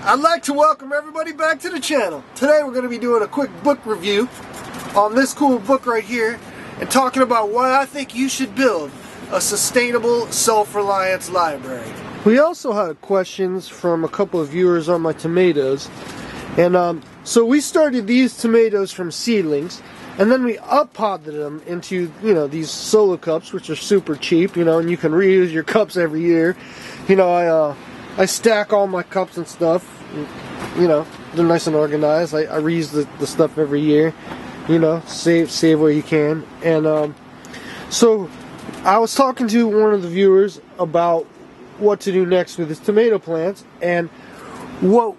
I'd like to welcome everybody back to the channel. Today we're going to be doing a quick book review on this cool book right here and talking about why I think you should build a sustainable self-reliance library. We also had questions from a couple of viewers on my tomatoes, and so we started these tomatoes from seedlings, and then we up-potted them into, these solo cups, which are super cheap, and you can reuse your cups every year. I stack all my cups and stuff, they're nice and organized. I reuse the stuff every year, save where you can. And so I was talking to one of the viewers about what to do next with his tomato plants, and what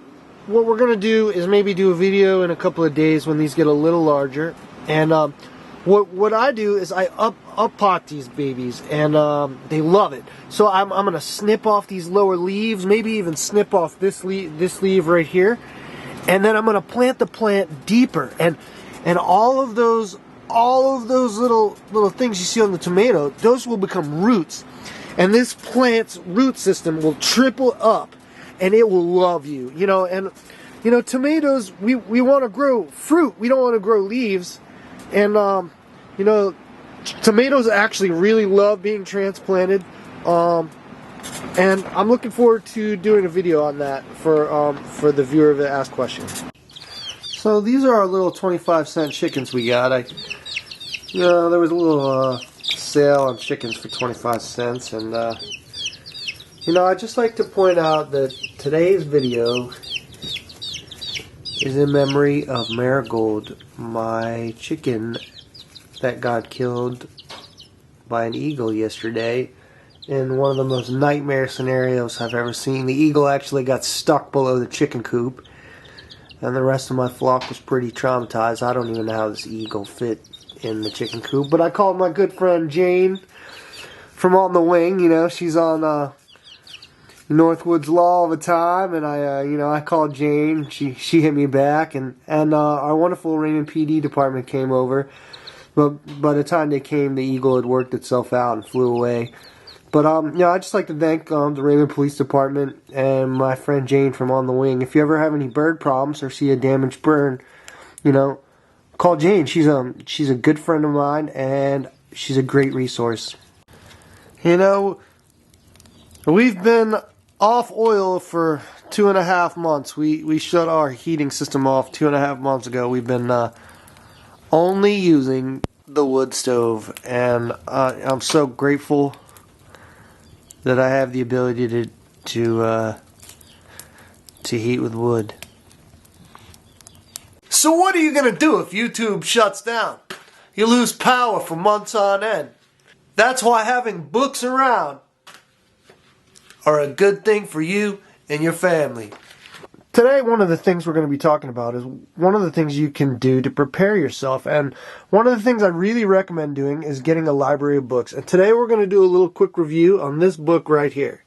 we're going to do is maybe do a video in a couple of days when these get a little larger. And what I do is I up-pot these babies, and they love it. So I'm going to snip off these lower leaves, maybe even snip off this leaf right here, and then I'm going to plant the plant deeper. And all of those little things you see on the tomato, those will become roots, and this plant's root system will triple up, and it will love you. Tomatoes, we want to grow fruit. We don't want to grow leaves. And, tomatoes actually really love being transplanted. And I'm looking forward to doing a video on that for the viewer that asked questions. So these are our little 25-cent chickens we got. There was a little sale on chickens for 25 cents. And, I'd just like to point out that today's video is in memory of Marigold, my chicken that got killed by an eagle yesterday in one of the most nightmare scenarios I've ever seen. The eagle actually got stuck below the chicken coop, and the rest of my flock was pretty traumatized. I don't even know how this eagle fit in the chicken coop, but I called my good friend Jane from On the Wing. She's on Northwood's Law all the time, and I called Jane. She hit me back, and our wonderful Raymond PD department came over. But by the time they came, the eagle had worked itself out and flew away. But I'd just like to thank the Raymond Police Department and my friend Jane from On the Wing. If you ever have any bird problems or see a damaged bird, call Jane. She's a good friend of mine, and she's a great resource. We've been off oil for 2.5 months. We shut our heating system off 2.5 months ago. We've been only using the wood stove, and I'm so grateful that I have the ability to heat with wood. So what are you gonna do if YouTube shuts down? You lose power for months on end. That's why having books around are a good thing for you and your family. Today, one of the things we're going to be talking about is one of the things you can do to prepare yourself. And one of the things I really recommend doing is getting a library of books. And today we're going to do a little quick review on this book right here.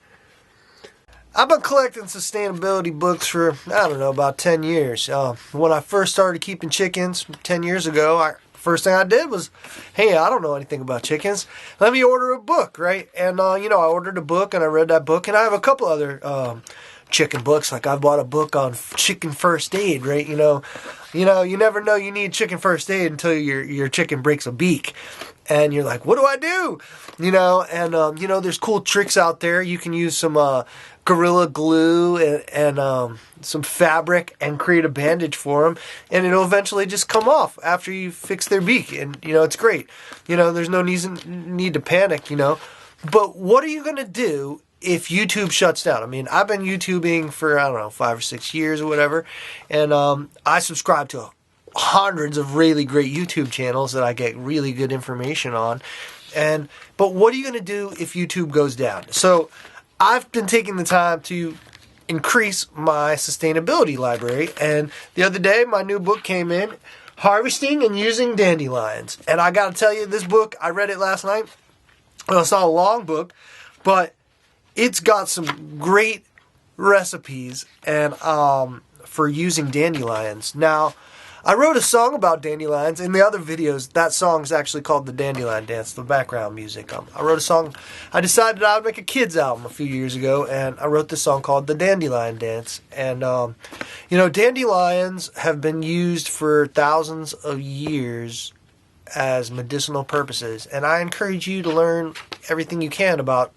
I've been collecting sustainability books for, about 10 years. When I first started keeping chickens 10 years ago, first thing I did was, hey, I don't know anything about chickens. Let me order a book, right? And, I ordered a book, and I read that book, and I have a couple other chicken books. Like I bought a book on chicken first aid, right? You never know you need chicken first aid until your chicken breaks a beak. And you're like, what do I do? There's cool tricks out there. You can use some Gorilla Glue and some fabric and create a bandage for them, and it'll eventually just come off after you fix their beak, and it's great. There's no need to panic. But what are you gonna do if YouTube shuts down? I've been YouTubing for 5 or 6 years or whatever, and I subscribe to hundreds of really great YouTube channels that I get really good information on. But what are you gonna do if YouTube goes down? So I've been taking the time to increase my sustainability library, and the other day my new book came in, Harvesting and Using Dandelions. And I gotta tell you, this book, I read it last night. Well, it's not a long book, but it's got some great recipes and for using dandelions. Now, I wrote a song about dandelions. In the other videos, that song is actually called the Dandelion Dance, the background music. I wrote a song. I decided I would make a kids album a few years ago, and I wrote this song called the Dandelion Dance. And, you know, dandelions have been used for thousands of years as medicinal purposes, and I encourage you to learn everything you can about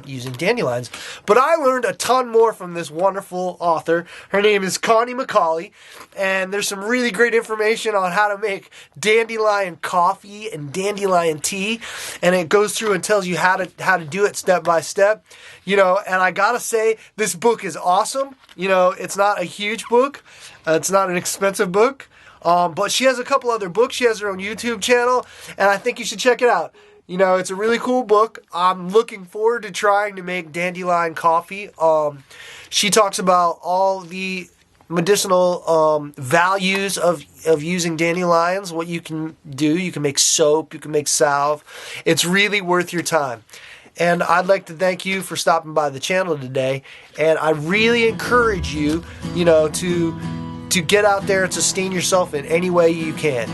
using dandelions. But I learned a ton more from this wonderful author. Her name is Connie McCauley, and there's some really great information on how to make dandelion coffee and dandelion tea, and it goes through and tells you how to do it step by step. You know, and I gotta say, this book is awesome. You know, it's not a huge book, it's not an expensive book. But she has a couple other books. She has her own YouTube channel, and I think you should check it out. You know, it's a really cool book. I'm looking forward to trying to make dandelion coffee. She talks about all the medicinal values of using dandelions, what you can do. You can make soap, you can make salve. It's really worth your time. And I'd like to thank you for stopping by the channel today. And I really encourage you, you know, to get out there and sustain yourself in any way you can.